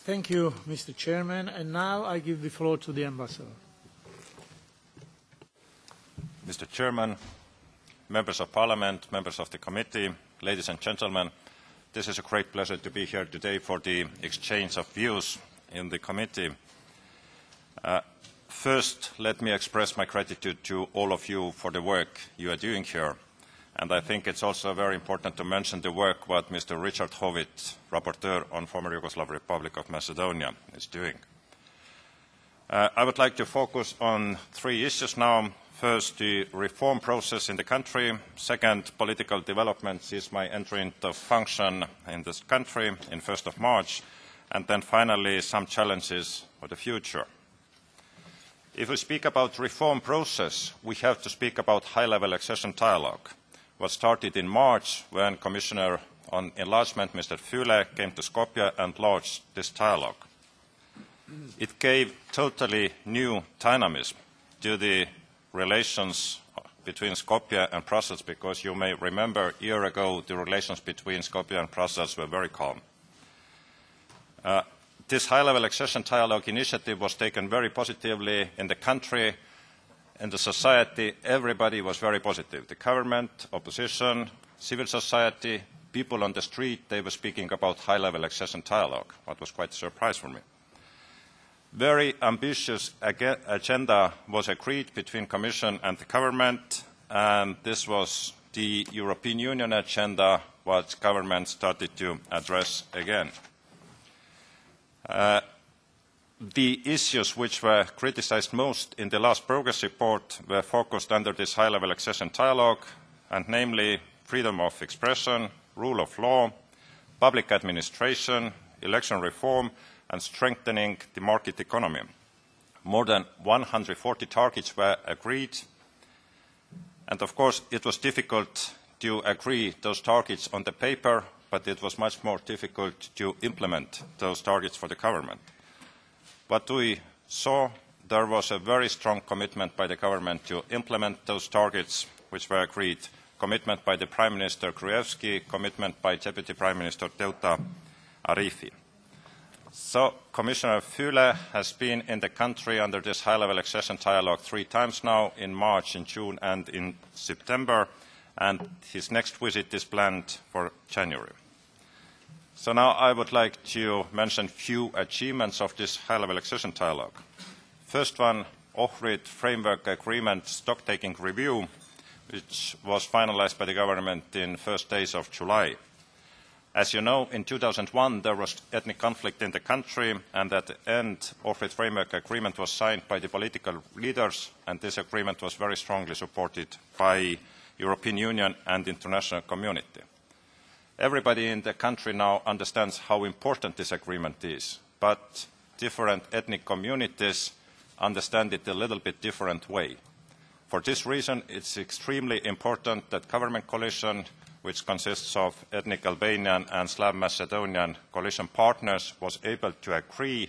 Thank you, Mr. Chairman. And now I give the floor to the Ambassador. Mr. Chairman, members of Parliament, members of the committee, ladies and gentlemen, this is a great pleasure to be here today for the exchange of views in the committee. First, let me express my gratitude to all of you for the work you are doing here. And I think it's also very important to mention the work what Mr. Richard Howitt, Rapporteur on former Yugoslav Republic of Macedonia, is doing. I would like to focus on three issues now. First, the reform process in the country. Second, political developments since my entry into function in this country in 1st of March. And then finally, some challenges for the future. If we speak about reform process, we have to speak about high-level accession dialogue. What started in March when Commissioner on Enlargement, Mr. Füle, came to Skopje and launched this dialogue. It gave totally new dynamism to the relations between Skopje and Brussels, because you may remember a year ago the relations between Skopje and Brussels were very calm. This high-level accession dialogue initiative was taken very positively in the country, in the society. Everybody was very positive. The government, opposition, civil society, people on the street, they were speaking about high-level accession dialogue, what was quite a surprise for me. Very ambitious agenda was agreed between Commission and the government, and this was the European Union agenda, what government started to address again. The issues which were criticized most in the last progress report were focused under this high-level accession dialogue, and namely freedom of expression, rule of law, public administration, election reform, and strengthening the market economy. More than 140 targets were agreed, and of course it was difficult to agree those targets on the paper, but it was much more difficult to implement those targets for the government. What we saw, there was a very strong commitment by the government to implement those targets which were agreed. Commitment by the Prime Minister Gruevski, commitment by Deputy Prime Minister Teuta Arifi. So Commissioner Füle has been in the country under this high-level accession dialogue 3 times now, in March, in June and in September, and his next visit is planned for January. So now I would like to mention few achievements of this high-level accession dialogue. First one, Ohrid Framework Agreement stock-taking review, which was finalized by the government in first days of July. As you know, in 2001 there was ethnic conflict in the country, and at the end, Ohrid Framework Agreement was signed by the political leaders, and this agreement was very strongly supported by European Union and international community. Everybody in the country now understands how important this agreement is, but different ethnic communities understand it a little bit different way. For this reason, it's extremely important that government coalition, which consists of ethnic Albanian and Slav Macedonian coalition partners, was able to agree,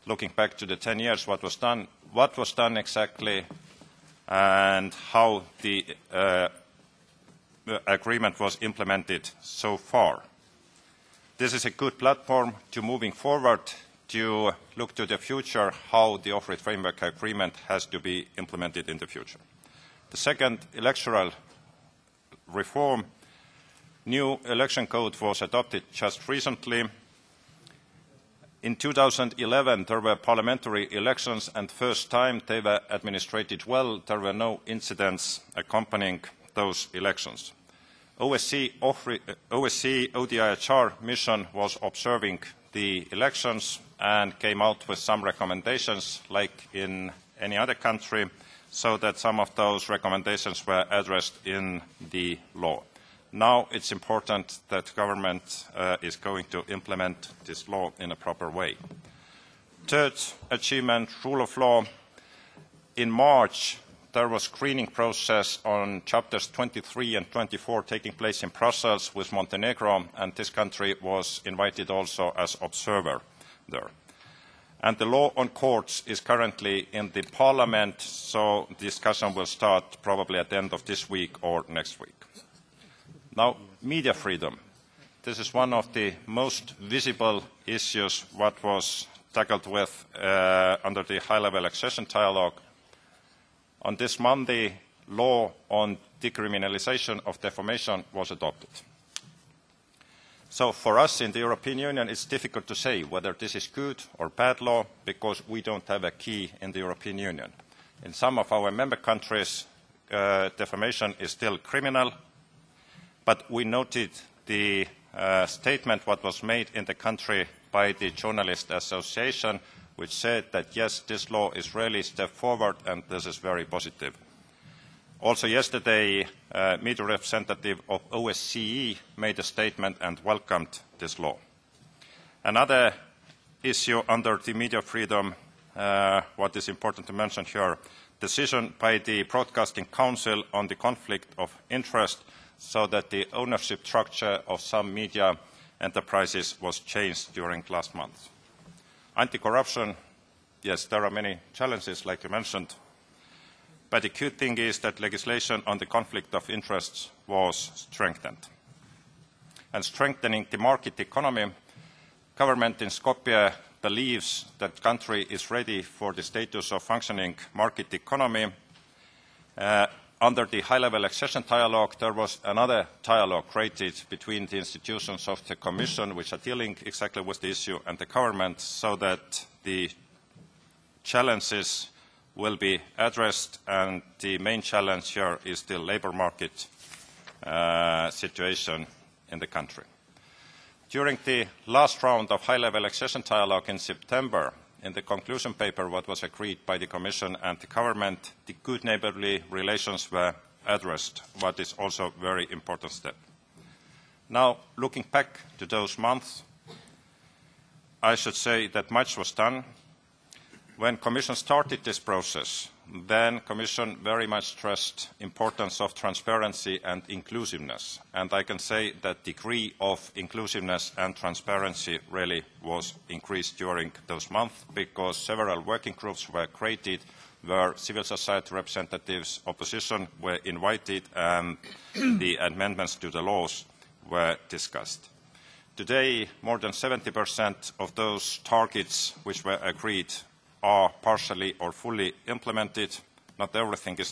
looking back to the 10 years, what was done exactly, and how the agreement was implemented so far. This is a good platform to moving forward, to look to the future, how the Ohrid Framework Agreement has to be implemented in the future. The second, electoral reform. New election code was adopted just recently. In 2011, there were parliamentary elections, and first time they were administrated well. There were no incidents accompanying those elections. OSCE ODIHR mission was observing the elections and came out with some recommendations, like in any other country, so that some of those recommendations were addressed in the law. Now it's important that government is going to implement this law in a proper way. Third achievement, rule of law. In March, there was a screening process on chapters 23 and 24 taking place in Brussels with Montenegro, and this country was invited also as observer there. And the law on courts is currently in the Parliament, so discussion will start probably at the end of this week or next week. Now, media freedom. this is one of the most visible issues what was tackled with under the high-level accession dialogue. On this Monday, law on decriminalization of defamation was adopted. So for us in the European Union, it's difficult to say whether this is good or bad law because we don't have a key in the European Union. In some of our member countries, defamation is still criminal, but we noted the statement what was made in the country by the Journalist Association, which said that yes, this law is really a step forward and this is very positive. Also yesterday, media representative of OSCE made a statement and welcomed this law. Another issue under the media freedom, what is important to mention here, decision by the Broadcasting Council on the conflict of interest so that the ownership structure of some media enterprises was changed during last month. Anti-corruption, yes, there are many challenges, like you mentioned, but the good thing is that legislation on the conflict of interests was strengthened. And strengthening the market economy, government in Skopje believes that the country is ready for the status of functioning market economy. Under the high-level accession dialogue, there was another dialogue created between the institutions of the Commission, which are dealing exactly with the issue, and the government, so that the challenges will be addressed, and the main challenge here is the labor market situation in the country. During the last round of high-level accession dialogue in September, in the conclusion paper what was agreed by the Commission and the government, the good neighbourly relations were addressed, what is also a very important step. Now, looking back to those months, I should say that much was done. When Commission started this process, then Commission very much stressed the importance of transparency and inclusiveness. And I can say that the degree of inclusiveness and transparency really was increased during those months because several working groups were created where civil society representatives, opposition were invited and the amendments to the laws were discussed. Today, more than 70% of those targets which were agreed are partially or fully implemented. Not everything is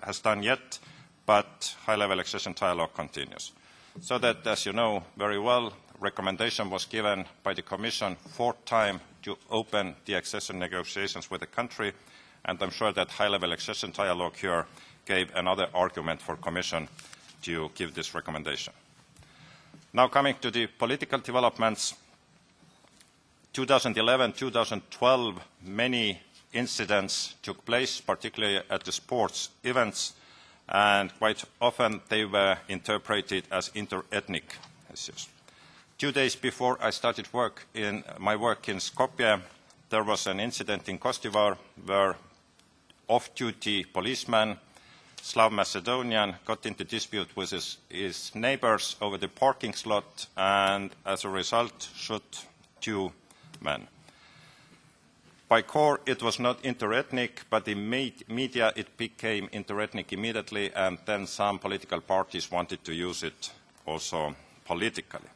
has done yet, but high-level accession dialogue continues. So that, as you know very well, recommendation was given by the Commission fourth time to open the accession negotiations with the country, and I'm sure that high-level accession dialogue here gave another argument for Commission to give this recommendation. Now coming to the political developments, 2011-2012, many incidents took place, particularly at the sports events, and quite often they were interpreted as inter-ethnic issues. 2 days before I started my work in Skopje, there was an incident in Kostivar where off-duty policeman, Slav Macedonian, got into dispute with his neighbors over the parking slot and as a result shot 2 men. By core, it was not inter-ethnic, but in media it became inter-ethnic immediately, and then some political parties wanted to use it also politically.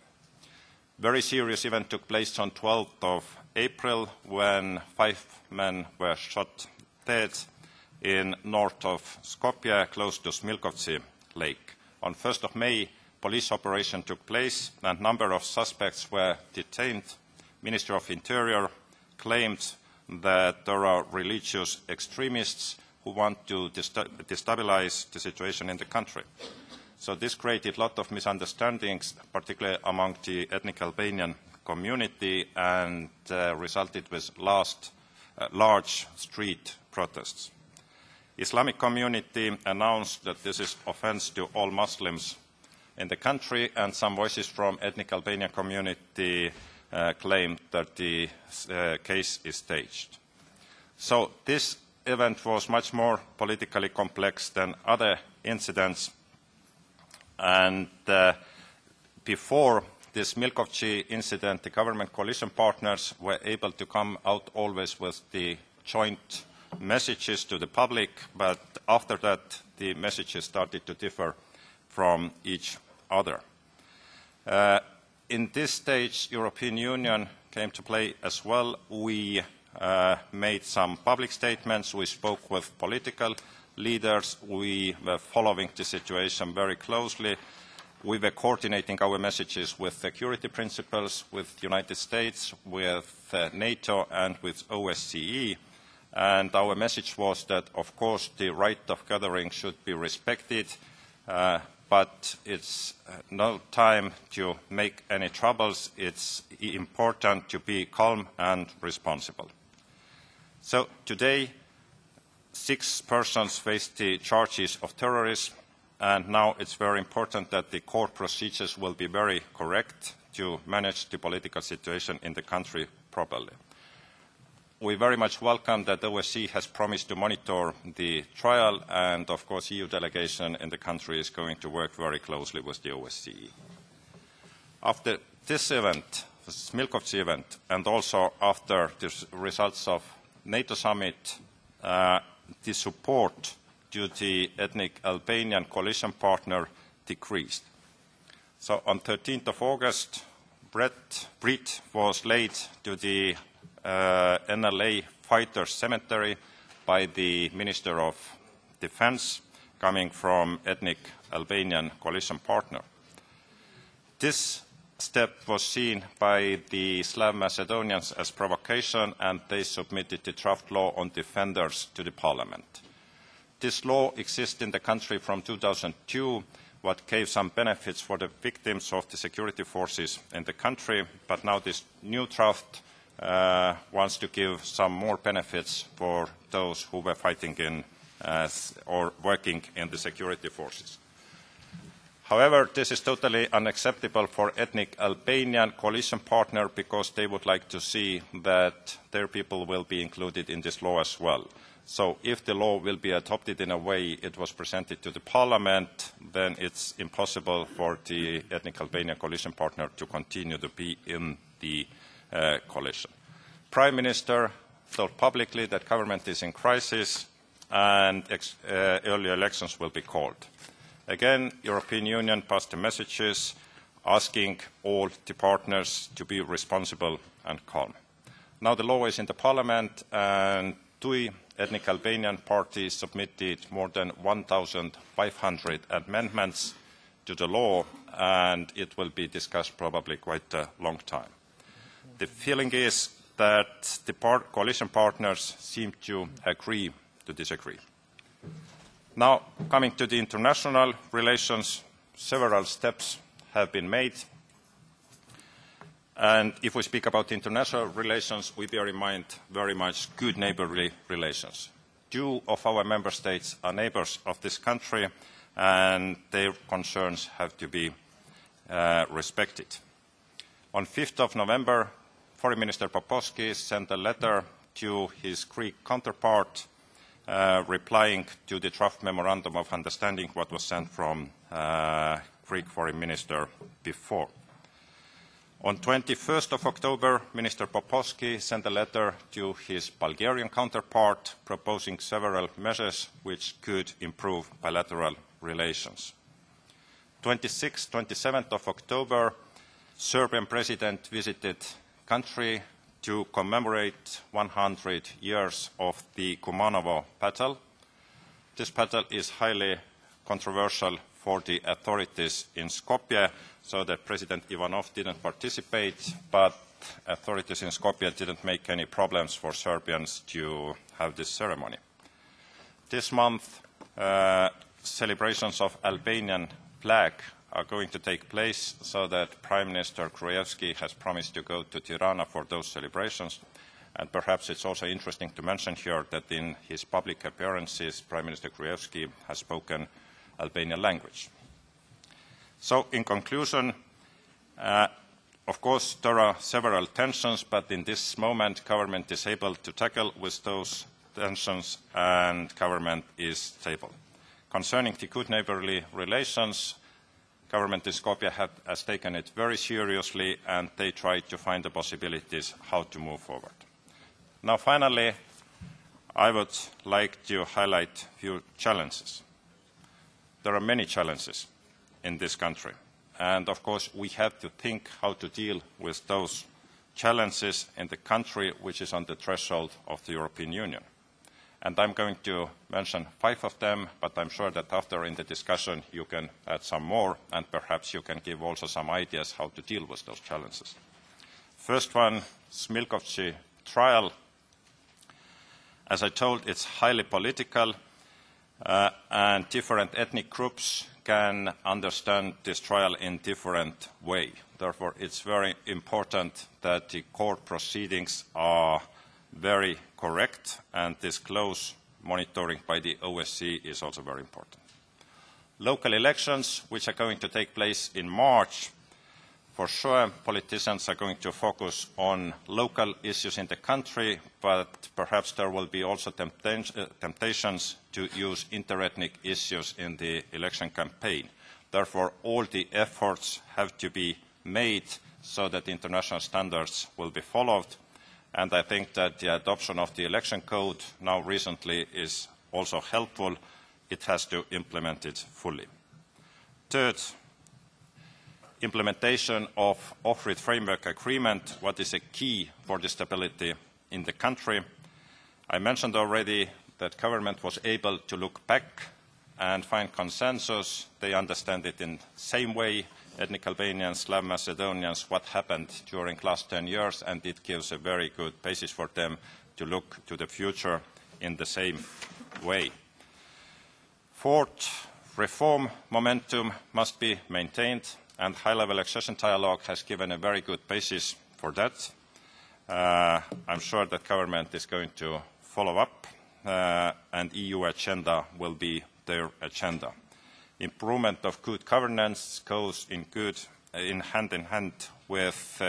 Very serious event took place on 12th of April when 5 men were shot dead in north of Skopje, close to Smilkovci Lake. On 1st of May, police operation took place and a number of suspects were detained. Ministry of Interior claimed that there are religious extremists who want to destabilize the situation in the country. So this created a lot of misunderstandings, particularly among the ethnic Albanian community, and resulted with large street protests. Islamic community announced that this is offense to all Muslims in the country, and some voices from ethnic Albanian community claimed that the case is staged. So this event was much more politically complex than other incidents, and before this Milkovci incident, the government coalition partners were able to come out always with the joint messages to the public, but after that the messages started to differ from each other. In this stage, European Union came to play as well. We made some public statements. We spoke with political leaders. We were following the situation very closely. We were coordinating our messages with security principles, with the United States, with NATO, and with OSCE. And our message was that, of course, the right of gathering should be respected, but it's no time to make any troubles. It's important to be calm and responsible. So today, 6 persons face the charges of terrorism, and now it's very important that the court procedures will be very correct to manage the political situation in the country properly. We very much welcome that the OSCE has promised to monitor the trial, and of course EU delegation in the country is going to work very closely with the OSCE. After this event, the Smilkovci event, and also after the results of NATO summit, the support to the ethnic Albanian coalition partner decreased. So on 13th of August, Brit was laid to the NLA fighters cemetery by the Minister of Defense coming from ethnic Albanian coalition partner. This step was seen by the Slav Macedonians as provocation, and they submitted the draft law on defenders to the parliament. This law exists in the country from 2002, what gave some benefits for the victims of the security forces in the country, but now this new draft wants to give some more benefits for those who were fighting in or working in the security forces. However, this is totally unacceptable for ethnic Albanian coalition partner because they would like to see that their people will be included in this law as well. So if the law will be adopted in a way it was presented to the parliament, then it's impossible for the ethnic Albanian coalition partner to continue to be in the coalition. Prime Minister told publicly that government is in crisis and early elections will be called. Again, European Union passed the messages asking all the partners to be responsible and calm. Now the law is in the parliament, and TUI, ethnic Albanian party, submitted more than 1,500 amendments to the law, and it will be discussed probably quite a long time. The feeling is that the coalition partners seem to agree to disagree. Now, coming to the international relations, several steps have been made. And if we speak about international relations, we bear in mind very much good neighbourly relations. 2 of our member states are neighbours of this country, and their concerns have to be respected. On 5th of November, Foreign Minister Popovsky sent a letter to his Greek counterpart replying to the draft memorandum of understanding what was sent from Greek Foreign Minister before. On 21st of October, Minister Popovsky sent a letter to his Bulgarian counterpart proposing several measures which could improve bilateral relations. 26th, 27th of October, Serbian president visited country to commemorate 100 years of the Kumanovo battle. This battle is highly controversial for the authorities in Skopje, so that President Ivanov didn't participate, but authorities in Skopje didn't make any problems for Serbians to have this ceremony. This month, celebrations of Albanian flag are going to take place, so that Prime Minister Gruevski has promised to go to Tirana for those celebrations. And perhaps it's also interesting to mention here that in his public appearances, Prime Minister Gruevski has spoken Albanian language. So, in conclusion, of course, there are several tensions, but in this moment, government is able to tackle with those tensions, and government is stable. Concerning the good neighbourly relations, government in Skopje has taken it very seriously, and they try to find the possibilities how to move forward. Now, finally, I would like to highlight a few challenges. There are many challenges in this country, And of course, we have to think how to deal with those challenges in the country which is on the threshold of the European Union. And I'm going to mention 5 of them, but I'm sure that after in the discussion you can add some more, and perhaps you can give also some ideas how to deal with those challenges. First one, Smilkovci trial. As I told, it's highly political, and different ethnic groups can understand this trial in different way. Therefore, it's very important that the court proceedings are very correct, and this close monitoring by the OSCE is also very important. Local elections, which are going to take place in March, for sure politicians are going to focus on local issues in the country, but perhaps there will be also temptations to use interethnic issues in the election campaign. Therefore, all the efforts have to be made so that international standards will be followed. And I think that the adoption of the election code now recently is also helpful. It has to implement it fully. Third, implementation of Ohrid Framework Agreement, what is a key for the stability in the country. I mentioned already that government was able to look back and find consensus. They understand it in the same way, ethnic Albanians, Slav Macedonians, what happened during the last 10 years, and it gives a very good basis for them to look to the future in the same way. Fourth, reform momentum must be maintained, and high-level accession dialogue has given a very good basis for that. I'm sure that government is going to follow up, and EU agenda will be their agenda. Improvement of good governance goes in hand with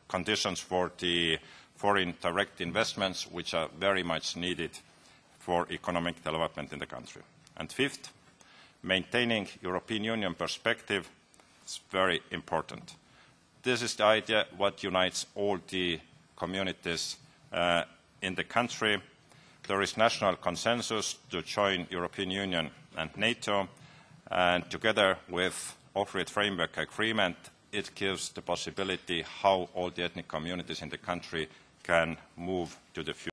conditions for the foreign direct investments, which are very much needed for economic development in the country. And fifth, maintaining European Union perspective is very important. This is the idea what unites all the communities in the country. There is national consensus to join European Union and NATO, and together with Ohrid Framework Agreement, it gives the possibility how all the ethnic communities in the country can move to the future.